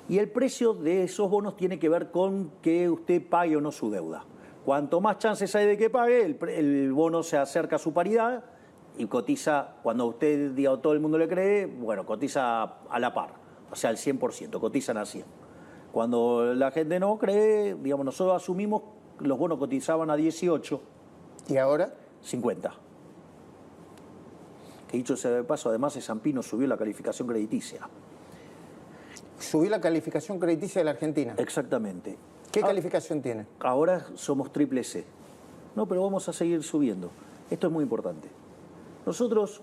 y el precio de esos bonos tiene que ver con que usted pague o no su deuda. Cuanto más chances hay de que pague, el bono se acerca a su paridad y cotiza, cuando usted diga todo el mundo le cree, bueno, cotiza a la par, o sea, al 100%, cotizan a 100. Cuando la gente no cree, digamos, nosotros asumimos que los bonos cotizaban a 18. ¿Y ahora? 50. Que dicho sea de paso, además de Zampino subió la calificación crediticia. Subió la calificación crediticia de la Argentina. Exactamente. ¿Qué calificación tiene? Ahora somos triple C. No, pero vamos a seguir subiendo. Esto es muy importante. Nosotros,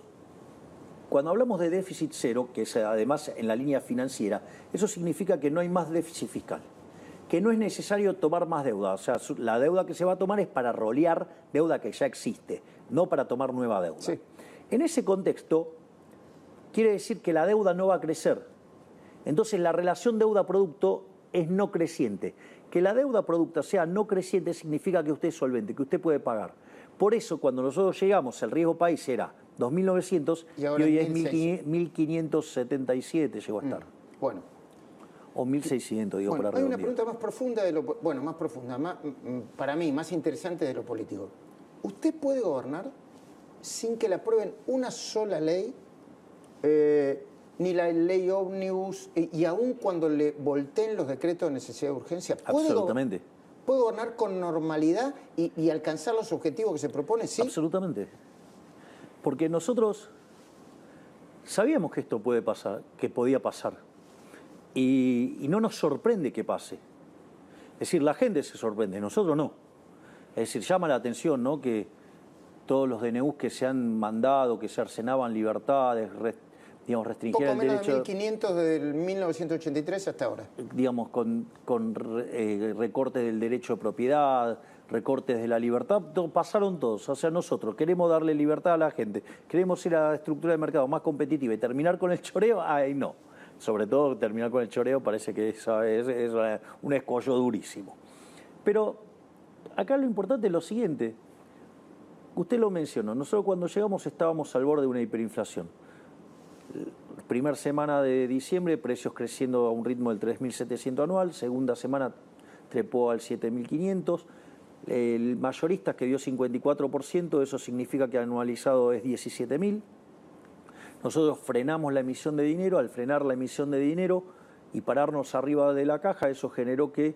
cuando hablamos de déficit cero, que es además en la línea financiera, eso significa que no hay más déficit fiscal, que no es necesario tomar más deuda. O sea, la deuda que se va a tomar es para rolear deuda que ya existe, no para tomar nueva deuda. Sí. En ese contexto, quiere decir que la deuda no va a crecer. Entonces, la relación deuda-producto es no creciente. Que la deuda-producto sea no creciente significa que usted es solvente, que usted puede pagar. Por eso, cuando nosotros llegamos, el riesgo país era 2.900 y hoy es 1.577 llegó a estar. Bueno. O 1.600, digo, bueno, para hay una redondear. pregunta más profunda, más profunda, para mí, más interesante de lo político. ¿Usted puede gobernar sin que le aprueben una sola ley ni la ley ómnibus, y aún cuando le volteen los decretos de necesidad de urgencia, Absolutamente. ¿puede gobernar con normalidad y alcanzar los objetivos que se propone? ¿Sí? Absolutamente. Porque nosotros sabíamos que esto puede pasar, que podía pasar, y no nos sorprende que pase. Es decir, la gente se sorprende, nosotros no. Es decir, llama la atención, ¿no?, que todos los DNUs que se han mandado, que se cercenaban libertades, digamos, restringían el derecho... Poco menos de 1.500 desde 1983 hasta ahora. Digamos, con recortes del derecho de propiedad, recortes de la libertad, pasaron todos. O sea, nosotros queremos darle libertad a la gente, queremos ir a la estructura de mercado más competitiva y terminar con el choreo, ay no. Sobre todo terminar con el choreo parece que es un escollo durísimo. Pero acá lo importante es lo siguiente. Usted lo mencionó, nosotros cuando llegamos estábamos al borde de una hiperinflación. Primera semana de diciembre, precios creciendo a un ritmo del 3.700 anual, segunda semana trepó al 7.500, el mayorista que dio 54%, eso significa que anualizado es 17.000. Nosotros frenamos la emisión de dinero, al frenar la emisión de dinero y pararnos arriba de la caja, eso generó que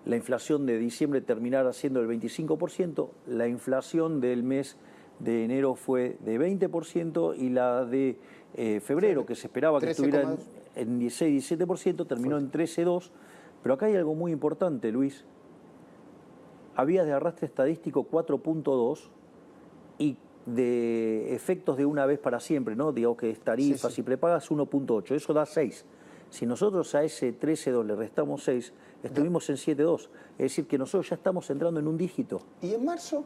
la inflación de diciembre terminara siendo el 25%, la inflación del mes de enero fue de 20% y la de febrero, que se esperaba que estuviera en 16-17%, terminó en 13,2%. Pero acá hay algo muy importante, Luis. Había de arrastre estadístico 4,2 y de efectos de una vez para siempre, ¿no? Digamos que es tarifas y prepagas 1,8, eso da 6. Si nosotros a ese 13,2 le restamos 6, estuvimos en 7,2. Es decir, que nosotros ya estamos entrando en un dígito. ¿Y en marzo?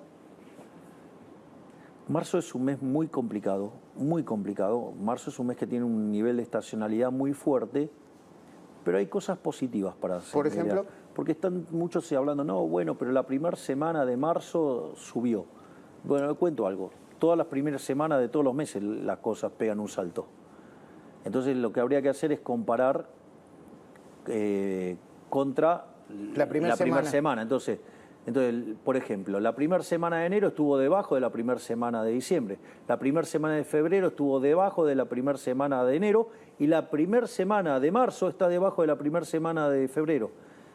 Marzo es un mes muy complicado, muy complicado. Marzo es un mes que tiene un nivel de estacionalidad muy fuerte, pero hay cosas positivas para hacer. Por ejemplo, porque están muchos hablando, no, bueno, pero la primera semana de marzo subió. Bueno, le cuento algo. Todas las primeras semanas de todos los meses las cosas pegan un salto. Entonces lo que habría que hacer es comparar contra la primera semana. Entonces, por ejemplo, la primera semana de enero estuvo debajo de la primera semana de diciembre. La primera semana de febrero estuvo debajo de la primera semana de enero y la primera semana de marzo está debajo de la primera semana de febrero.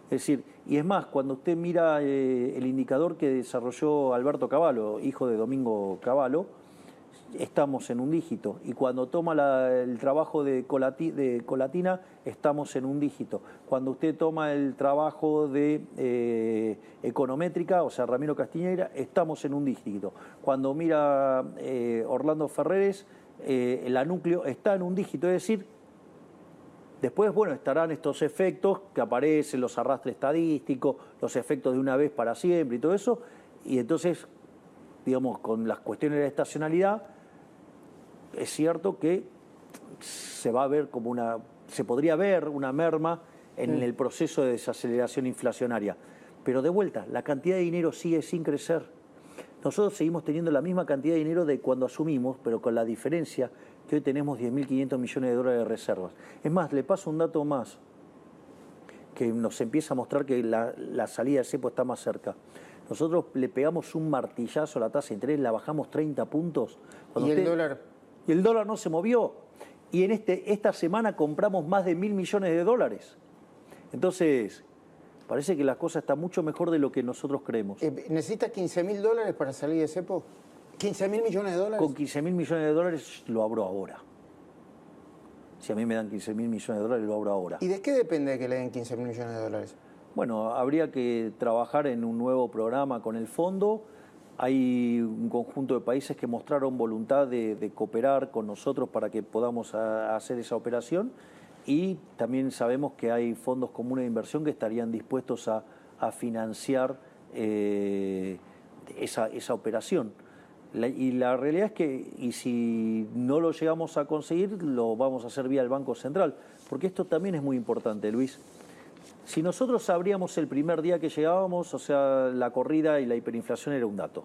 Es decir, y es más, cuando usted mira el indicador que desarrolló Alberto Cavallo, hijo de Domingo Cavallo, estamos en un dígito. Y cuando toma el trabajo de Colatina, estamos en un dígito. Cuando usted toma el trabajo de Econométrica, o sea, Ramiro Castiñeira, estamos en un dígito. Cuando mira Orlando Ferreres, la núcleo está en un dígito. Es decir, después, bueno, estarán estos efectos que aparecen, los arrastres estadísticos, los efectos de una vez para siempre y todo eso. Y entonces, digamos, con las cuestiones de la estacionalidad, es cierto que se va a ver como se podría ver una merma en el proceso de desaceleración inflacionaria. Pero de vuelta, la cantidad de dinero sigue sin crecer. Nosotros seguimos teniendo la misma cantidad de dinero de cuando asumimos, pero con la diferencia que hoy tenemos 10.500 millones de dólares de reservas. Es más, le paso un dato más que nos empieza a mostrar que la salida del cepo está más cerca. Nosotros le pegamos un martillazo a la tasa de interés, la bajamos 30 puntos. ¿Y el dólar? Y el dólar no se movió. Y en esta semana compramos más de 1.000 millones de dólares. Entonces, parece que la cosa está mucho mejor de lo que nosotros creemos. ¿Necesita 15.000 dólares para salir de cepo? ¿15.000 millones de dólares? Con 15.000 millones de dólares lo abro ahora. Si a mí me dan 15.000 millones de dólares, lo abro ahora. ¿Y de qué depende que le den 15.000 millones de dólares? Bueno, habría que trabajar en un nuevo programa con el fondo. Hay un conjunto de países que mostraron voluntad de cooperar con nosotros para que podamos hacer esa operación y también sabemos que hay fondos comunes de inversión que estarían dispuestos a financiar esa operación. Y la realidad es que, y si no lo llegamos a conseguir, lo vamos a hacer vía el Banco Central, porque esto también es muy importante, Luis. Si nosotros abríamos el primer día que llegábamos, o sea, la corrida y la hiperinflación era un dato.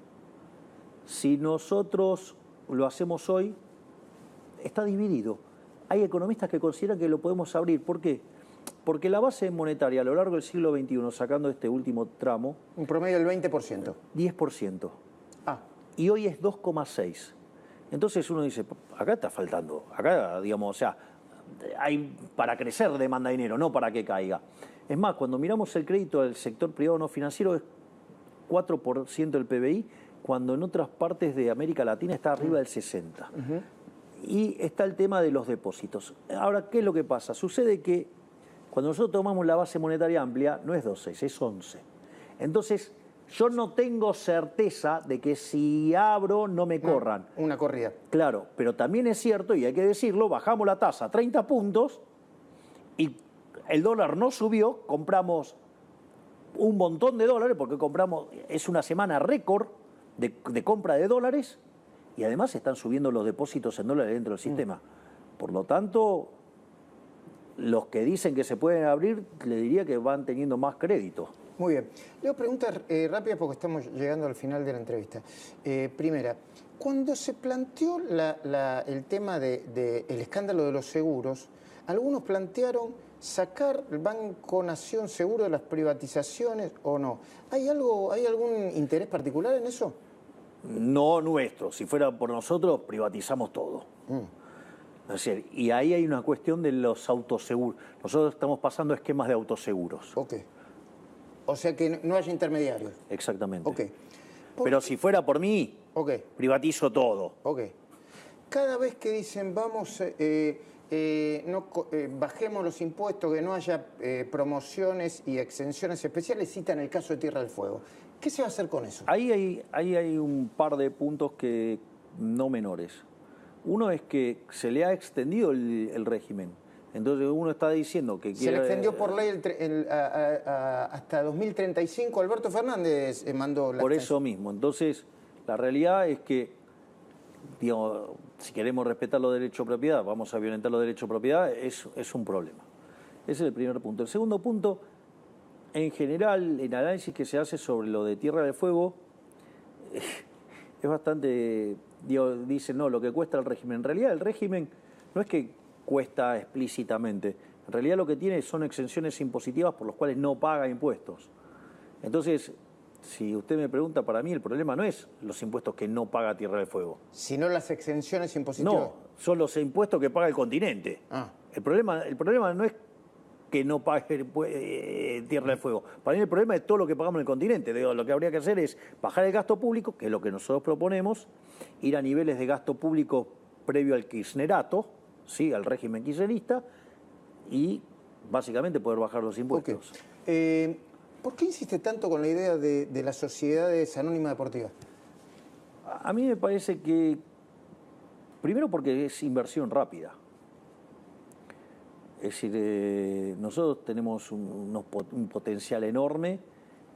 Si nosotros lo hacemos hoy, está dividido. Hay economistas que consideran que lo podemos abrir. ¿Por qué? Porque la base monetaria a lo largo del siglo XXI, sacando este último tramo... Un promedio del 20%. 10%. Ah. Y hoy es 2,6%. Entonces uno dice, acá está faltando. Acá, digamos, o sea, hay para crecer demanda de dinero, no para que caiga. Es más, cuando miramos el crédito del sector privado no financiero es 4% del PBI, cuando en otras partes de América Latina está arriba del 60%. Y está el tema de los depósitos. Ahora, ¿qué es lo que pasa? Sucede que cuando nosotros tomamos la base monetaria amplia, no es 2,6, es 11. Entonces, yo no tengo certeza de que si abro no me corran. Una corrida. Claro, pero también es cierto, y hay que decirlo, bajamos la tasa a 30 puntos y el dólar no subió, compramos un montón de dólares, porque es una semana récord de compra de dólares, y además están subiendo los depósitos en dólares dentro del sistema. Por lo tanto, los que dicen que se pueden abrir, le diría que van teniendo más crédito. Muy bien. Le hago preguntas rápidas porque estamos llegando al final de la entrevista. Primera, cuando se planteó el tema del escándalo de los seguros, algunos plantearon sacar el Banco Nación Seguro de las privatizaciones o no. ¿Hay algún interés particular en eso? No nuestro. Si fuera por nosotros, privatizamos todo. Es decir, y ahí hay una cuestión de los autoseguros. Nosotros estamos pasando esquemas de autoseguros. Ok. O sea que no haya intermediarios. Exactamente. Ok. Pero si fuera por mí, privatizo todo. Ok. Cada vez que dicen vamos, bajemos los impuestos, que no haya promociones y exenciones especiales, citan el caso de Tierra del Fuego. ¿Qué se va a hacer con eso? Ahí hay un par de puntos que no menores. Uno es que se le ha extendido el régimen. Entonces uno está diciendo que se le extendió por ley hasta 2035. Alberto Fernández mandó la por extensión. eso mismo. Entonces, la realidad es que, digamos, si queremos respetar los derechos de propiedad, vamos a violentar los derechos de propiedad, es un problema. Ese es el primer punto. El segundo punto, en general, el análisis que se hace sobre lo de Tierra del Fuego es bastante, dicen, no, lo que cuesta el régimen. En realidad, el régimen no es que cuesta explícitamente. En realidad lo que tiene son exenciones impositivas por las cuales no paga impuestos. Entonces, si usted me pregunta, para mí el problema no es los impuestos que no paga Tierra del Fuego. Sino las exenciones impositivas. No, son los impuestos que paga el continente. El problema no es que no pague Tierra del Fuego. Para mí el problema es todo lo que pagamos en el continente. Lo que habría que hacer es bajar el gasto público, que es lo que nosotros proponemos, ir a niveles de gasto público previo al kirchnerato, ¿sí? Al régimen kirchnerista, y básicamente poder bajar los impuestos. ¿Por qué insiste tanto con la idea de las sociedades anónimas deportivas? A mí me parece que, primero porque es inversión rápida. Es decir, nosotros tenemos un potencial enorme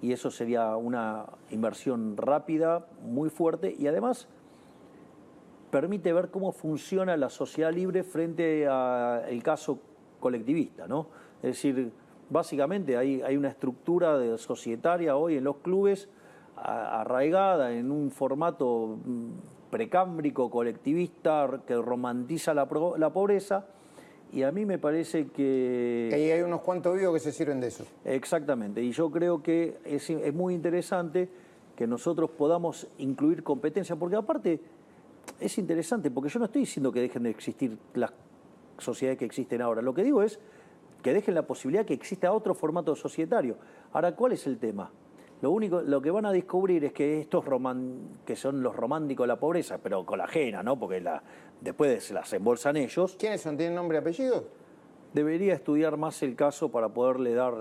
y eso sería una inversión rápida, muy fuerte, y además permite ver cómo funciona la sociedad libre frente al caso colectivista, ¿no? Es decir, básicamente hay una estructura societaria hoy en los clubes arraigada en un formato precámbrico, colectivista, que romantiza la pobreza, y a mí me parece que... Ahí hay unos cuantos vivos que se sirven de eso. Exactamente, y yo creo que es muy interesante que nosotros podamos incluir competencia, porque aparte es interesante, porque yo no estoy diciendo que dejen de existir las sociedades que existen ahora, lo que digo es que dejen la posibilidad que exista otro formato societario. Ahora, ¿cuál es el tema? Lo que van a descubrir es que estos que son los románticos de la pobreza, pero con la ajena, ¿no? Porque después se las embolsan ellos. ¿Quiénes son? ¿Tienen nombre y apellido? Debería estudiar más el caso para poderle dar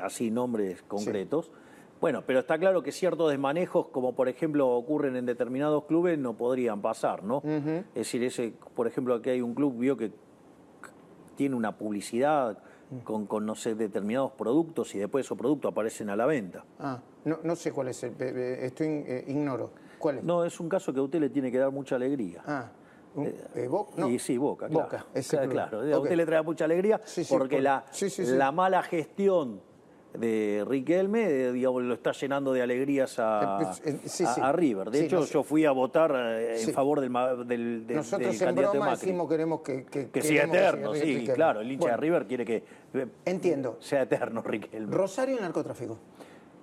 así nombres concretos. Sí. Bueno, pero está claro que ciertos desmanejos, como por ejemplo ocurren en determinados clubes, no podrían pasar, ¿no? Es decir, por ejemplo, aquí hay un club, vio que tiene una publicidad con no sé, determinados productos y después esos productos aparecen a la venta. No sé cuál es ignoro. ¿Cuál es? No, es un caso que a usted le tiene que dar mucha alegría. No. Y sí, Boca, claro. Boca, claro. A usted le trae mucha alegría porque la mala gestión de Riquelme, digamos, lo está llenando de alegrías a River. De hecho, yo fui a votar en favor del Nosotros del en broma de Macri. decimos queremos que sea eterno, sí, Riquelme. claro. El hincha de River quiere que sea eterno Riquelme. Rosario y el narcotráfico.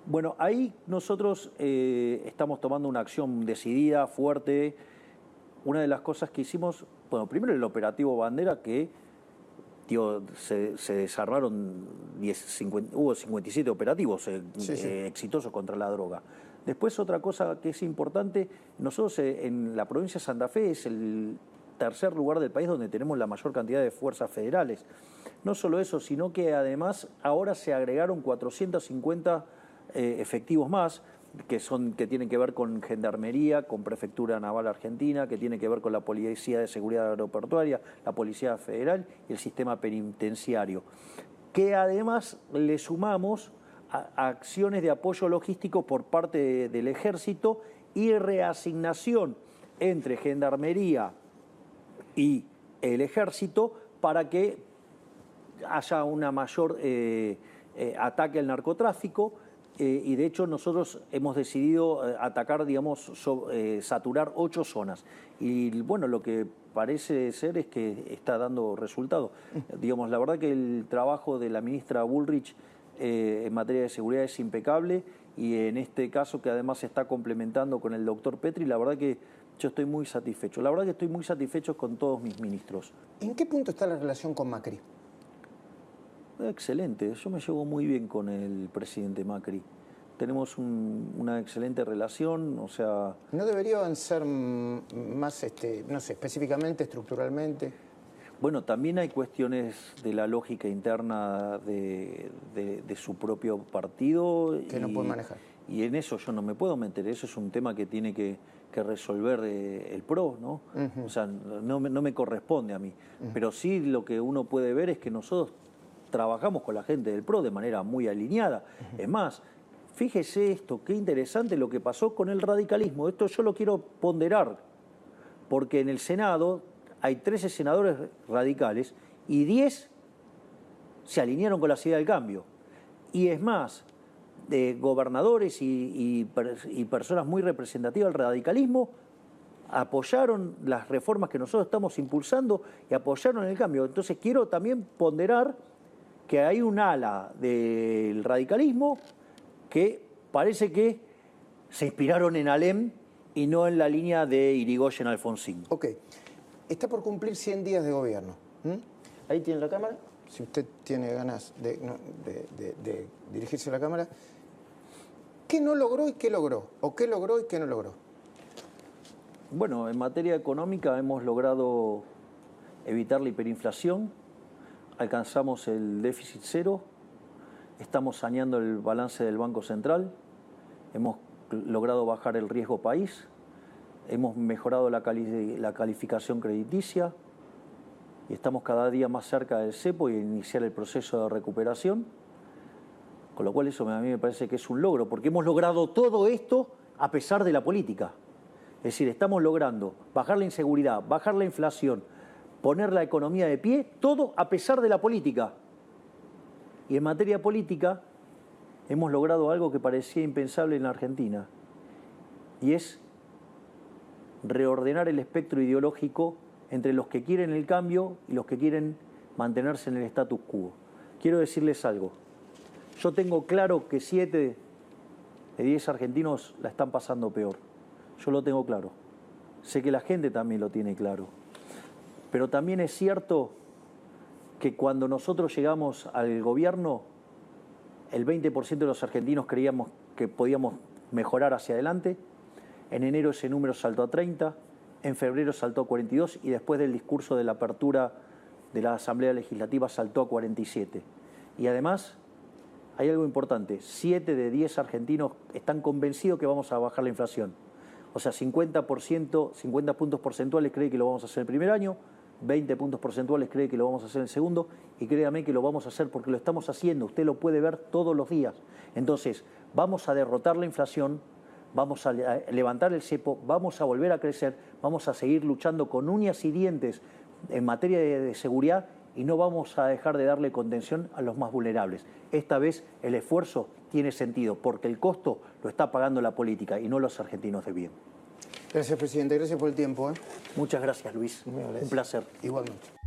Bueno, ahí nosotros estamos tomando una acción decidida, fuerte. Una de las cosas que hicimos, bueno, primero el operativo Bandera, que se desarmaron hubo 57 operativos exitosos contra la droga. Después otra cosa que es importante, nosotros en la provincia de Santa Fe es el tercer lugar del país donde tenemos la mayor cantidad de fuerzas federales. No solo eso, sino que además ahora se agregaron 450 efectivos más, que tienen que ver con Gendarmería, con Prefectura Naval Argentina, que tienen que ver con la Policía de Seguridad Aeroportuaria, la Policía Federal y el sistema penitenciario. Que además le sumamos a acciones de apoyo logístico por parte del Ejército y reasignación entre Gendarmería y el Ejército para que haya una mayor ataque al narcotráfico. Y de hecho nosotros hemos decidido atacar, digamos, saturar 8 zonas. Y bueno, lo que parece ser es que está dando resultado. Digamos, la verdad que el trabajo de la ministra Bullrich en materia de seguridad es impecable, y en este caso que además se está complementando con el doctor Petri, la verdad que yo estoy muy satisfecho. La verdad que estoy muy satisfecho con todos mis ministros. ¿En qué punto está la relación con Macri? Excelente, yo me llevo muy bien con el presidente Macri. Tenemos una excelente relación, o sea... ¿No debería avanzar más, no sé, específicamente, estructuralmente? Bueno, también hay cuestiones de la lógica interna de su propio partido. Que no puede manejar. Y en eso yo no me puedo meter, eso es un tema que tiene que resolver el PRO, ¿no? O sea, no me corresponde a mí. Pero sí lo que uno puede ver es que nosotros trabajamos con la gente del PRO de manera muy alineada. Es más, fíjese esto, qué interesante lo que pasó con el radicalismo. Esto yo lo quiero ponderar, porque en el Senado hay 13 senadores radicales y 10 se alinearon con la Ciudad del Cambio. Y es más, de gobernadores y personas muy representativas del radicalismo apoyaron las reformas que nosotros estamos impulsando y apoyaron el cambio. Entonces quiero también ponderar que hay un ala del radicalismo que parece que se inspiraron en Alem y no en la línea de Irigoyen-Alfonsín. Ok. Está por cumplir 100 días de gobierno. Ahí tiene la cámara. Si usted tiene ganas de dirigirse a la cámara. ¿Qué no logró y qué logró? ¿O qué logró y qué no logró? Bueno, en materia económica hemos logrado evitar la hiperinflación, alcanzamos el déficit cero, estamos saneando el balance del Banco Central, hemos logrado bajar el riesgo país, hemos mejorado la calificación crediticia y estamos cada día más cerca del cepo y de iniciar el proceso de recuperación, con lo cual eso a mí me parece que es un logro, porque hemos logrado todo esto a pesar de la política. Es decir, estamos logrando bajar la inseguridad, bajar la inflación, poner la economía de pie, todo a pesar de la política. Y en materia política hemos logrado algo que parecía impensable en la Argentina, y es reordenar el espectro ideológico entre los que quieren el cambio y los que quieren mantenerse en el status quo. Quiero decirles algo. Yo tengo claro que 7 de 10 argentinos la están pasando peor. Yo lo tengo claro. Sé que la gente también lo tiene claro. Pero también es cierto que cuando nosotros llegamos al gobierno, el 20% de los argentinos creíamos que podíamos mejorar hacia adelante. En enero ese número saltó a 30, en febrero saltó a 42 y después del discurso de la apertura de la Asamblea Legislativa saltó a 47. Y además hay algo importante, 7 de 10 argentinos están convencidos que vamos a bajar la inflación. O sea, 50%, 50 puntos porcentuales cree que lo vamos a hacer el primer año, 20 puntos porcentuales cree que lo vamos a hacer el segundo, y créame que lo vamos a hacer porque lo estamos haciendo, usted lo puede ver todos los días. Entonces, vamos a derrotar la inflación, vamos a levantar el cepo, vamos a volver a crecer, vamos a seguir luchando con uñas y dientes en materia de seguridad y no vamos a dejar de darle contención a los más vulnerables. Esta vez el esfuerzo tiene sentido porque el costo lo está pagando la política y no los argentinos de bien. Gracias, presidente. Gracias por el tiempo. Muchas gracias, Luis. Un placer. Igualmente.